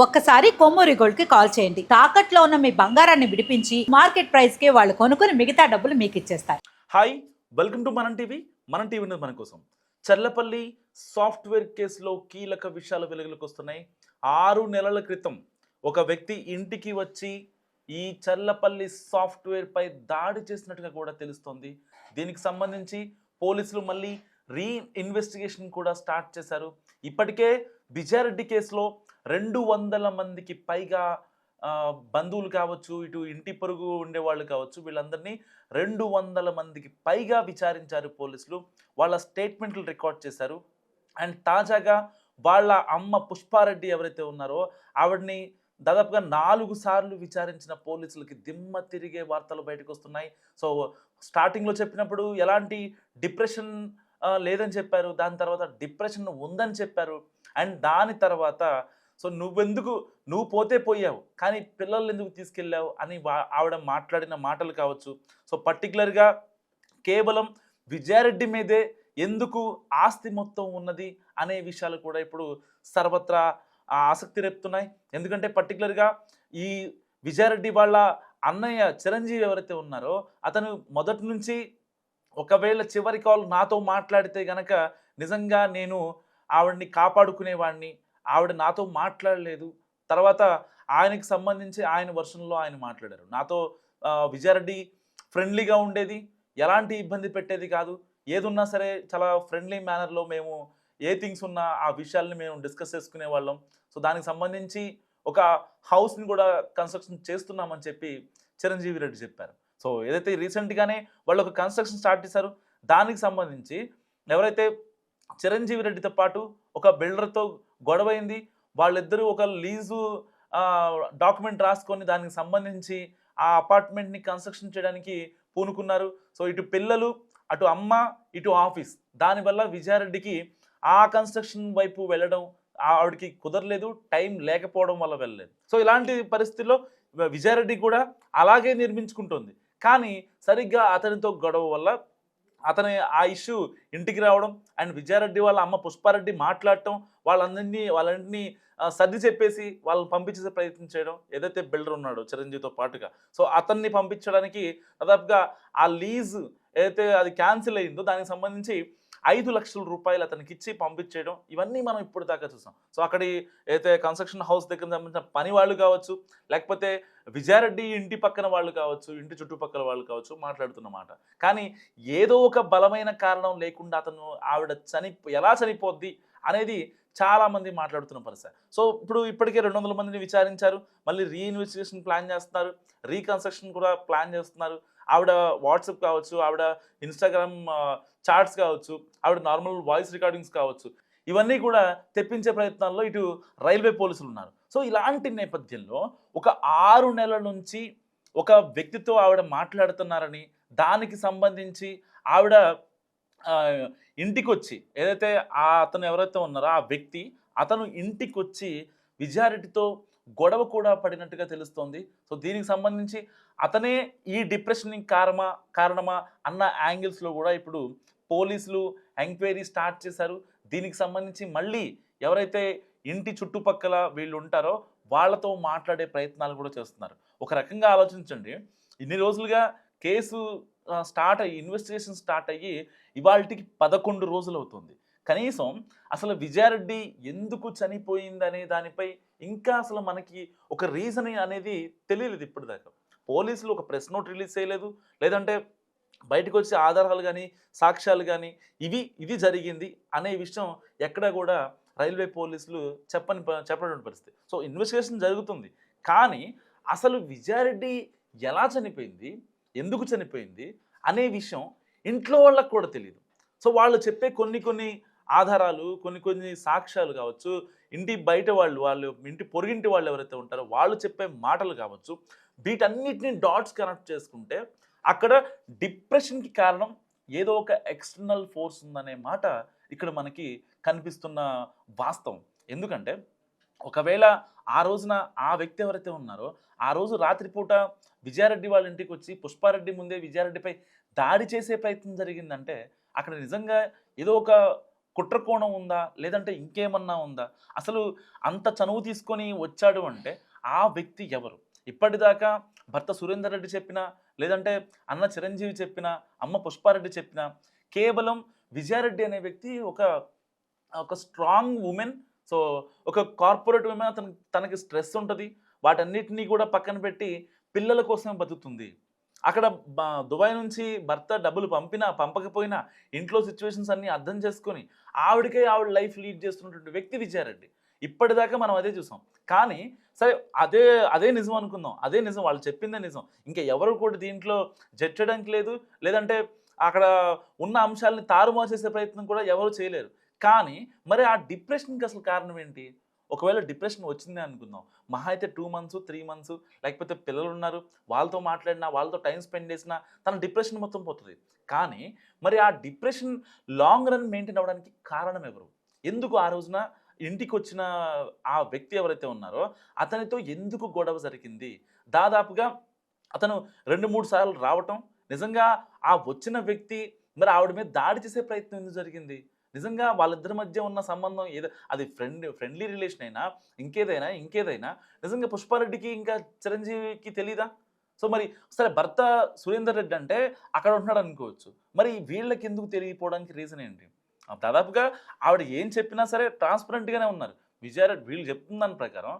ఒక్కసారి కొమ్మూరి గోల్డ్ కి కాల్ చేయండి. తాకట్లో ఉన్న మీ బంగారాన్ని విడిపించి మార్కెట్ ప్రైస్ కి వాళ్ళు కొనుక్కుని మిగతా డబ్బులు మీకు ఇచ్చేస్తారు. హాయ్, వెల్కమ్ టు మనం టీవీ. మన టీవీ మన కోసం. చర్లపల్లి సాఫ్ట్వేర్ కేసులో కీలక విషయాలు వెలుగులోకి వస్తున్నాయి. 6 నెలల క్రితం ఒక వ్యక్తి ఇంటికి వచ్చి ఈ చర్లపల్లి సాఫ్ట్వేర్ పై దాడి చేసినట్టుగా కూడా తెలుస్తోంది. దీనికి సంబంధించి పోలీసులు మళ్ళీ ఇన్వెస్టిగేషన్ కూడా స్టార్ట్ చేశారు. ఇప్పటికే విజయారెడ్డి కేసులో 200 మందికి పైగా బంధువులు కావచ్చు, ఇటు ఇంటి పొరుగు ఉండేవాళ్ళు కావచ్చు, వీళ్ళందరినీ 200 మందికి పైగా విచారించారు పోలీసులు. వాళ్ళ స్టేట్మెంట్లు రికార్డ్ చేశారు. అండ్ తాజాగా వాళ్ళ అమ్మ పుష్పారెడ్డి ఎవరైతే ఉన్నారో ఆవిడని దాదాపుగా 4 సార్లు విచారించిన పోలీసులకి దిమ్మ తిరిగే వార్తలు బయటకు వస్తున్నాయి. సో స్టార్టింగ్లో చెప్పినప్పుడు ఎలాంటి డిప్రెషన్ లేదని చెప్పారు. దాని తర్వాత డిప్రెషన్ ఉందని చెప్పారు. అండ్ దాని తర్వాత సో నువ్వు పోతే పోయావు, కానీ పిల్లల్ని ఎందుకు తీసుకెళ్ళావు అని ఆవిడ మాట్లాడిన మాటలు కావచ్చు. సో పర్టికులర్గా కేవలం విజయారెడ్డి మీదే ఎందుకు ఆస్తి మొత్తం ఉన్నది అనే విషయాలు కూడా ఇప్పుడు సర్వత్రా ఆసక్తి రేపుతున్నాయి. ఎందుకంటే పర్టికులర్గా ఈ విజయారెడ్డి వాళ్ళ అన్నయ్య చిరంజీవి ఎవరైతే ఉన్నారో అతను మొదటి నుంచి ఒకవేళ చివరి కాల్ నాతో మాట్లాడితే గనక నిజంగా నేను ఆవిడని కాపాడుకునేవాడిని, ఆవిడ నాతో మాట్లాడలేదు. తర్వాత ఆయనకి సంబంధించి ఆయన వర్షన్లో ఆయన మాట్లాడారు. నాతో విజయారెడ్డి ఫ్రెండ్లీగా ఉండేది, ఎలాంటి ఇబ్బంది పెట్టేది కాదు. ఏదున్నా సరే చాలా ఫ్రెండ్లీ మేనర్లో మేము ఏ థింగ్స్ ఉన్నా ఆ విషయాల్ని మేము డిస్కస్ చేసుకునే వాళ్ళం. సో దానికి సంబంధించి ఒక హౌస్ని కూడా కన్స్ట్రక్షన్ చేస్తున్నామని చెప్పి చిరంజీవి రెడ్డి చెప్పారు. సో ఏదైతే రీసెంట్గానే వాళ్ళు ఒక కన్స్ట్రక్షన్ స్టార్ట్ చేశారు, దానికి సంబంధించి ఎవరైతే చిరంజీవి రెడ్డితో పాటు ఒక బిల్డర్తో గొడవైంది. వాళ్ళిద్దరూ ఒక లీజు డాక్యుమెంట్ రాసుకొని దానికి సంబంధించి ఆ అపార్ట్మెంట్ని కన్స్ట్రక్షన్ చేయడానికి పూనుకున్నారు. సో ఇటు పిల్లలు, అటు అమ్మ, ఇటు ఆఫీస్, దానివల్ల విజయారెడ్డికి ఆ కన్స్ట్రక్షన్ వైపు వెళ్ళడం ఆవిడకి కుదరలేదు, టైం లేకపోవడం వల్ల వెళ్ళలేదు. సో ఇలాంటి పరిస్థితుల్లో విజయారెడ్డి కూడా అలాగే నిర్మించుకుంటుంది. కానీ సరిగ్గా అతనితో గొడవ వల్ల అతని ఆ ఇష్యూ ఇంటికి రావడం అండ్ విజయారెడ్డి వాళ్ళ అమ్మ పుష్పారెడ్డి మాట్లాడటం, వాళ్ళందరినీ సర్ది చెప్పేసి వాళ్ళని పంపించే ప్రయత్నం చేయడం. ఏదైతే బిల్డర్ ఉన్నాడో చిరంజీవితో పాటుగా, సో అతన్ని పంపించడానికి దాదాపుగా ఆ లీజ్ ఏదైతే అది క్యాన్సిల్ అయిందో దానికి సంబంధించి 5 లక్షల రూపాయలు అతనికి ఇచ్చి పంపించేయడం, ఇవన్నీ మనం ఇప్పుడు దాకా చూసాం. సో అక్కడి అయితే కన్స్ట్రక్షన్ హౌస్ దగ్గర సంబంధించిన పని వాళ్ళు కావచ్చు, లేకపోతే విజయారెడ్డి ఇంటి పక్కన వాళ్ళు కావచ్చు, ఇంటి చుట్టుపక్కల వాళ్ళు కావచ్చు మాట్లాడుతున్నమాట. కానీ ఏదో ఒక బలమైన కారణం లేకుండా ఆవిడ ఎలా చనిపోద్ది అనేది చాలామంది మాట్లాడుతున్న పరిస్థితి. సో ఇప్పటికే 200 మందిని విచారించారు, మళ్ళీ రీఇన్వెస్టిగేషన్ ప్లాన్ చేస్తున్నారు, రీకన్స్ట్రక్షన్ కూడా ప్లాన్ చేస్తున్నారు. ఆవిడ వాట్సాప్ కావచ్చు, ఆవిడ ఇన్స్టాగ్రామ్ చాట్స్ కావచ్చు, ఆవిడ నార్మల్ వాయిస్ రికార్డింగ్స్ కావచ్చు, ఇవన్నీ కూడా తెప్పించే ప్రయత్నాల్లో ఇటు రైల్వే పోలీసులు ఉన్నారు. సో ఇలాంటి నేపథ్యంలో ఒక 6 నెలల నుంచి ఒక వ్యక్తితో ఆవిడ మాట్లాడుతున్నారని, దానికి సంబంధించి ఆవిడ ఇంటికొచ్చి ఏదైతే అతను ఎవరైతే ఉన్నారో ఆ వ్యక్తి అతను ఇంటికొచ్చి విజయారెడ్డితో గొడవ కూడా పడినట్టుగా తెలుస్తోంది. సో దీనికి సంబంధించి అతనే ఈ డిప్రెషన్ కారణమా అన్న యాంగిల్స్లో కూడా ఇప్పుడు పోలీసులు ఎంక్వైరీ స్టార్ట్ చేశారు. దీనికి సంబంధించి మళ్ళీ ఎవరైతే ఇంటి చుట్టుపక్కల వీళ్ళు ఉంటారో వాళ్ళతో మాట్లాడే ప్రయత్నాలు కూడా చేస్తున్నారు. ఒక రకంగా ఆలోచించండి, ఇన్ని రోజులుగా కేసు ఇన్వెస్టిగేషన్ స్టార్ట్ అయ్యి ఇవాళకి 11 రోజులు అవుతుంది. కనీసం అసలు విజయారెడ్డి ఎందుకు చనిపోయిందనే దానిపై ఇంకా అసలు మనకి ఒక రీజన్ అనేది తెలియలేదు ఇప్పటిదాకా. పోలీసులు ఒక ప్రెస్ నోట్ రిలీజ్ చేయలేదు, లేదంటే బయటకు వచ్చే ఆధారాలు కానీ సాక్ష్యాలు కానీ ఇది జరిగింది అనే విషయం ఎక్కడా కూడా రైల్వే పోలీసులు చెప్పనటువంటి పరిస్థితి. సో ఇన్వెస్టిగేషన్ జరుగుతుంది, కానీ అసలు విజయారెడ్డి ఎలా చనిపోయింది, ఎందుకు చనిపోయింది అనే విషయం ఇంట్లో వాళ్ళకు కూడా తెలియదు. సో వాళ్ళు చెప్పే కొన్ని ఆధారాలు, కొన్ని సాక్ష్యాలు కావచ్చు, ఇంటి బయట వాళ్ళు ఇంటి పొరుగింటి వాళ్ళు ఎవరైతే ఉంటారో వాళ్ళు చెప్పే మాటలు కావచ్చు, వీటన్నిటిని డాట్స్ కనెక్ట్ చేసుకుంటే అక్కడ డిప్రెషన్కి కారణం ఏదో ఒక ఎక్స్టర్నల్ ఫోర్స్ ఉందనే మాట ఇక్కడ మనకి కనిపిస్తున్న వాస్తవం. ఎందుకంటే ఒకవేళ ఆ రోజున ఆ వ్యక్తి ఎవరైతే ఉన్నారో ఆ రోజు రాత్రిపూట విజయారెడ్డి వాళ్ళ ఇంటికి వచ్చి పుష్పారెడ్డి ముందే విజయారెడ్డిపై దాడి చేసే ప్రయత్నం జరిగిందంటే అక్కడ నిజంగా ఏదో ఒక కుట్రకోణం ఉందా? లేదంటే ఇంకేమన్నా ఉందా? అసలు అంత చనువు తీసుకొని వచ్చాడు అంటే ఆ వ్యక్తి ఎవరు? ఇప్పటిదాకా భర్త సురేందర్ రెడ్డి చెప్పినా, లేదంటే అన్న చిరంజీవి చెప్పినా, అమ్మ పుష్పారెడ్డి చెప్పినా, కేవలం విజయారెడ్డి అనే వ్యక్తి ఒక ఒక స్ట్రాంగ్ వుమెన్. సో, ఒక కార్పొరేట్ వుమెన్ తనకి స్ట్రెస్ ఉంటది. వాటన్నిటిని కూడా పక్కన పెట్టి పిల్లల కోసమే బతుకుతుంది. అక్కడ దుబాయ్ నుంచి భర్త డబ్బులు పంపినా, పంపకపోయినా ఇంట్లో సిట్యుయేషన్స్ అన్నీ అర్థం చేసుకొని ఆవిడ లైఫ్ లీడ్ చేస్తున్నటువంటి వ్యక్తి విజయారెడ్డి. ఇప్పటిదాకా మనం అదే చూసాం. కానీ సరే అదే అదే నిజం అనుకుందాం. అదే నిజం. వాళ్ళు చెప్పిందే నిజం. ఇంకా ఎవరు కూడా దీంట్లో జడ్జ్ చేయడానికి లేదు. లేదంటే అక్కడ ఉన్న అంశాలని తారుమారు చేసే ప్రయత్నం కూడా ఎవరు చేయలేరు. కానీ మరి ఆ డిప్రెషన్‌కి అసలు కారణం ఏంటి? ఒకవేళ డిప్రెషన్ వచ్చిందే అనుకుందాం. మహా అయితే 2 మంత్స్, 3 మంత్స్ లేకపోతే పిల్లలున్నారు. వాళ్ళతో మాట్లాడినా, వాళ్ళతో టైమ్ స్పెండ్ చేసినా తన డిప్రెషన్ మొత్తం పోతది. కానీ మరి ఆ డిప్రెషన్ లాంగ్ రన్ మెయింటైన్ అవ్వడానికి కారణం ఎవరు? ఎందుకు ఆ రోజున ఇంటికొచ్చిన ఆ వ్యక్తి ఎవరైతే ఉన్నారో అతనితో ఎందుకు గొడవ జరిగింది? దాదాపుగా అతను 2, 3 సార్లు రావటం, నిజంగా ఆ వచ్చిన వ్యక్తి మరి ఆవిడ మీద దాడి చేసే ప్రయత్నం ఎందుకు జరిగింది? నిజంగా వాళ్ళిద్దరి మధ్య ఉన్న సంబంధం ఏదో అది ఫ్రెండ్లీ రిలేషన్ అయినా, ఇంకేదైనా నిజంగా పుష్పారెడ్డికి ఇంకా చిరంజీవికి తెలీదా? సో, మరి సరే భర్త సురేందర్ రెడ్డి అంటే అక్కడ ఉంటున్నాడు అనుకోవచ్చు. మరి వీళ్ళకెందుకు తెలియకపోవడానికి రీజన్ ఏంటి? దాదాపుగా ఆవిడ ఏం చెప్పినా సరే ట్రాన్స్‌పరెంట్‌గానే ఉన్నారు. విజయారెడ్డి వీళ్ళు చెప్తున్న దాని ప్రకారం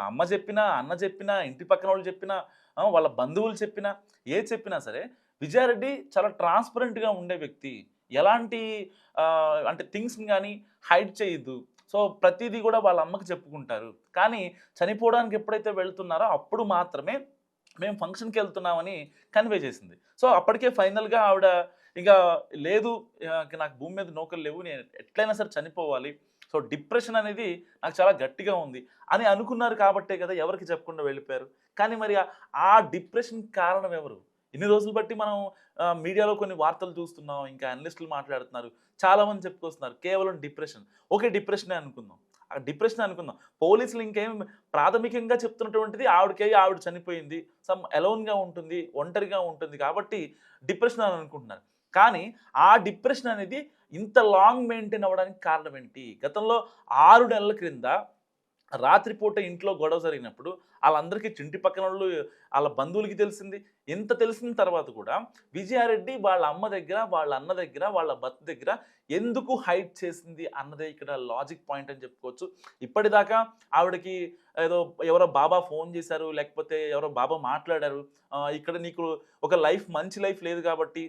అమ్మ చెప్పినా, అన్న చెప్పినా, ఇంటి పక్కనోళ్ళు చెప్పినా, వాళ్ళ బంధువులు చెప్పినా, ఏది చెప్పినా సరే విజయారెడ్డి చాలా ట్రాన్స్‌పరెంట్‌గా ఉండే వ్యక్తి. ఎలాంటి అంటే థింగ్స్‌ని గాని హైడ్ చేయదు. సో, ప్రతీదీ గూడా వాళ్ళ అమ్మకి చెప్పుకుంటారు. కానీ చనిపోవడానికి ఎప్పుడైతే వెళ్తున్నారో అప్పుడు మాత్రమే మేము ఫంక్షన్‌కెళ్తున్నామని కన్వే చేసింది. సో, అప్పటికే ఫైనల్‌గా ఆవిడ ఇక లేదు, ఇక నాకు భూమి మీద నూకలు లేవు. నేను ఎట్లైనా సరే చనిపోవాలి. సో, డిప్రెషన్ అనేది నాకు చాలా గట్టిగా ఉంది అని అనుకున్నారు కాబట్టే కదా ఎవరికీ చెప్పకుండా వెళ్ళిపోయారు. కానీ మరి ఆ డిప్రెషన్‌కి కారణం ఎవరు? ఇన్ని రోజులు బట్టి మనం మీడియాలో కొన్ని వార్తలు చూస్తున్నాం. ఇంకా అనలిస్టులు మాట్లాడుతున్నారు. చాలామంది చెప్పుకొస్తున్నారు. కేవలం డిప్రెషన్. ఓకే. డిప్రెషనే అనుకుందాం. ఆ డిప్రెషన్ అనుకుందాం. పోలీసులు ఇంకేం ప్రాథమికంగా చెప్తున్నటువంటిది ఆవిడ చనిపోయింది. సమ్ అలోన్‌గా ఉంటుంది. ఒంటరిగా ఉంటుంది కాబట్టి డిప్రెషన్ అని అనుకుంటున్నారు. కానీ ఆ డిప్రెషన్ అనేది ఇంత లాంగ్ మెయింటైన్ అవ్వడానికి కారణం ఏంటి? గతంలో 6 నెలల క్రింద రాత్రిపూట ఇంట్లో గొడవ జరిగినప్పుడు ఆళ్ళందరికీ ఇంటి పక్కనోళ్ళు, ఆళ్ళ బంధువులకి తెలిసింది. ఇంత తెలిసిన తర్వాత కూడా విజయారెడ్డి వాళ్ళ అమ్మ దగ్గర, వాళ్ళ అన్న దగ్గర, వాళ్ళ భర్త దగ్గర ఎందుకు హైడ్ చేసింది అన్నదే ఇక్కడ లాజిక్ పాయింట్ అని చెప్పుకోవచ్చు. ఇప్పటిదాకా ఆవిడకి ఏదో ఎవరో బాబా ఫోన్ చేశారు, లేకపోతే ఎవరో బాబా మాట్లాడారు. ఇక్కడ నీకు ఒక లైఫ్ మంచి లైఫ్ లేదు కాబట్టి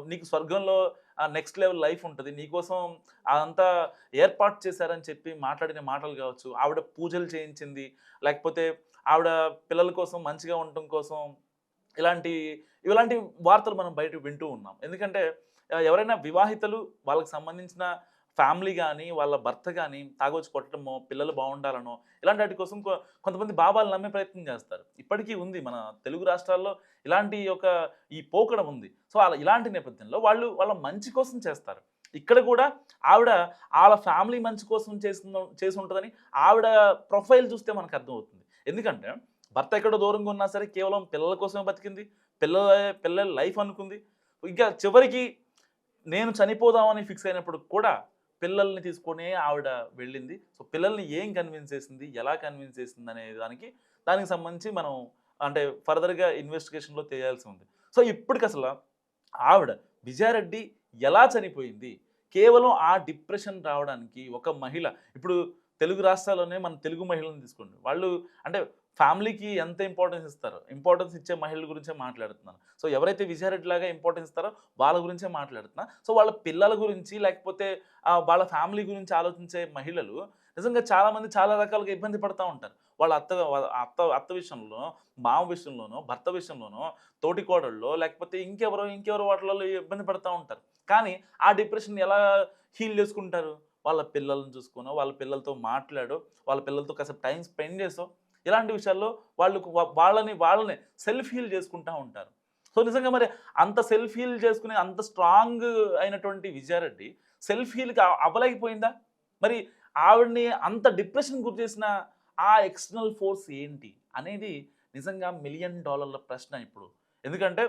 నీకు స్వర్గంలో నెక్స్ట్ లెవెల్ లైఫ్ ఉంటది. నీకోసం అదంతా ఏర్పాటు చేశారని చెప్పి మాట్లాడిన మాటలు కావచ్చు. ఆవిడ పూజలు చేయించింది. లేకపోతే ఆవిడ పిల్లల కోసం మంచిగా ఉండటం కోసం ఇలాంటి ఇలాంటి వార్తలు మనం బయట వింటూ ఉన్నాం. ఎందుకంటే ఎవరైనా వివాహితలు వాళ్ళకి సంబంధించిన ఫ్యామిలీ గాని, వాళ్ళ భర్త గాని తాగొచ్చి కొట్టడమో, పిల్లలు బాగుండాలనో ఇలాంటి వాటి కోసం కొంతమంది బాబాలు నమ్మే ప్రయత్నం చేస్తారు. ఇప్పటికీ ఉంది మన తెలుగు రాష్ట్రాల్లో ఇలాంటి ఈ పోకడ ఉంది. సో, ఇలాంటి నేపథ్యంలో వాళ్ళు వాళ్ళ మంచి కోసం చేస్తారు. ఇక్కడ కూడా ఆవిడ ఆళ్ళ ఫ్యామిలీ మంచి కోసం చేసుంటదని ఆవిడ ప్రొఫైల్ చూస్తే మనకు అర్థమవుతుంది. ఎందుకంటే భర్త ఎక్కడో దూరంగా ఉన్నా సరే కేవలం పిల్లల కోసమే బతికింది. పిల్లల లైఫ్ అనుకుంది. ఇంకా చివరికి నేను చనిపోదామని ఫిక్స్ అయినప్పుడు కూడా పిల్లల్ని తీసుకొనే ఆవిడ వెళ్ళింది. సో, పిల్లల్ని ఏం కన్విన్స్ చేసింది? ఎలా కన్విన్స్ చేసింది? అనే దానికి సంబంధించి మనం అంటే ఫర్దర్‌గా ఇన్వెస్టిగేషన్‌లో తెలియాల్సి ఉంది. సో, ఇప్పటికసల ఆవిడ విజయారెడ్డి ఎలా చనిపోయింది? కేవలం ఆ డిప్రెషన్ రావడానికి ఒక మహిళ ఇప్పుడు తెలుగు రాష్ట్రాల్లోనే మన తెలుగు మహిళలను తీసుకోండి. వాళ్ళు అంటే ఫ్యామిలీకి ఎంత ఇంపార్టెన్స్ ఇస్తారో, ఇంపార్టెన్స్ ఇచ్చే మహిళల గురించే మాట్లాడుతున్నాను. సో, ఎవరైతే విజయారెడ్డిలాగా ఇంపార్టెన్స్ ఇస్తారో వాళ్ళ గురించే మాట్లాడుతున్నా. సో, వాళ్ళ పిల్లల గురించి లేకపోతే వాళ్ళ ఫ్యామిలీ గురించి ఆలోచించే మహిళలు నిజంగా చాలామంది చాలా రకాలుగా ఇబ్బంది పడతా ఉంటారు. వాళ్ళ అత్త విషయంలోనో, మామ విషయంలోనో, భర్త విషయంలోనో, తోటికోడళ్ళో లేకపోతే ఇంకెవరో వాటిలలో ఇబ్బంది పడతా ఉంటారు. కానీ ఆ డిప్రెషన్‌ని ఎలా హీల్ చేసుకుంటారు? వాళ్ళ పిల్లల్ని చూసుకోనో, వాళ్ళ పిల్లలతో మాట్లాడో, వాళ్ళ పిల్లలతో కాసేపు టైమ్ స్పెండ్ చేసో ఇలాంటి విషయాల్లో వాళ్ళని సెల్ఫ్ హీల్ చేసుకుంటా ఉంటారు. సో, నిజంగా మరి అంత సెల్ఫ్ హీల్ చేసుకునే అంత స్ట్రాంగ్ అయినటువంటి విజయారెడ్డి సెల్ఫ్ హీల్‌కి అవ్వలేకపోయిందా? మరి ఆవిడని అంత డిప్రెషన్‌కి గురి చేసిన ఆ ఎక్స్‌టర్నల్ ఫోర్స్ ఏంటి? అనేది నిజంగా $1,000,000 ప్రశ్న ఇప్పుడు. ఎందుకంటే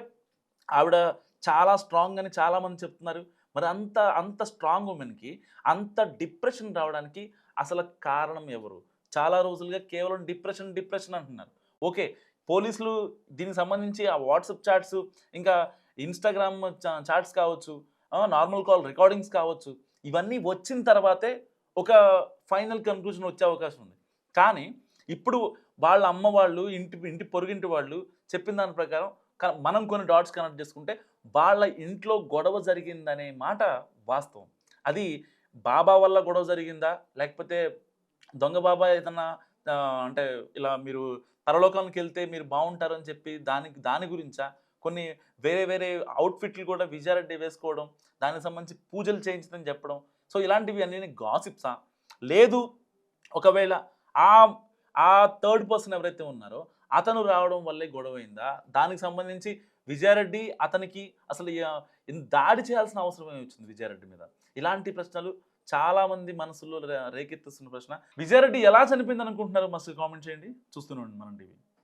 ఆవిడ చాలా స్ట్రాంగ్ అని చాలామంది చెప్తున్నారు. మరి అంత అంత స్ట్రాంగ్ ఉమెన్కి అంత డిప్రెషన్ రావడానికి అసలు కారణం ఎవరు? చాలా రోజులుగా కేవలం డిప్రెషన్ డిప్రెషన్ అంటున్నారు. ఓకే, పోలీసులు దీనికి సంబంధించి ఆ వాట్సాప్ చాట్స్, ఇంకా ఇన్స్టాగ్రామ్ చాట్స్ కావచ్చు, నార్మల్ కాల్ రికార్డింగ్స్ కావచ్చు, ఇవన్నీ వచ్చిన తర్వాతే ఒక ఫైనల్ కన్క్లూజన్ వచ్చే అవకాశం ఉంది. కానీ ఇప్పుడు వాళ్ళ అమ్మ వాళ్ళు, ఇంటి ఇంటి పొరుగింటి వాళ్ళు చెప్పిన దాని ప్రకారం మనం కొన్ని డాట్స్ కనెక్ట్ చేసుకుంటే వాళ్ళ ఇంట్లో గొడవ జరిగిందనే మాట వాస్తవం. అది బాబా వల్ల గొడవ జరిగిందా? లేకపోతే దొంగ బాబా ఏదన్నా అంటే ఇలా మీరు పరలోకానికెళ్తే మీరు బావుంటారని చెప్పి దాని గురించా? కొన్ని వేరే వేరే అవుట్‌ఫిట్‌లు కూడా విజయారెడ్డి వేసుకోవడం, దానికి సంబంధించి పూజలు చేయించదని చెప్పడం. సో, ఇలాంటివి అన్నీ గాసిప్సా? లేదు, ఒకవేళ ఆ ఆ థర్డ్ పర్సన్ ఎవరైతే ఉన్నారో అతను రావడం వల్లే గొడవయిందా? దానికి సంబంధించి విజయారెడ్డి అతనికి అసలు దాడి చేయాల్సిన అవసరం ఏమొచ్చింది విజయారెడ్డి మీద? ఇలాంటి ప్రశ్నలు చాలామంది మనసుల్లో రేకెత్తిస్తున్న ప్రశ్న. విజయారెడ్డి ఎలా చనిపోయిందనుకుంటున్నారు? మస్తు కామెంట్ చేయండి. చూస్తూనే ఉండండి మనం టీవీ.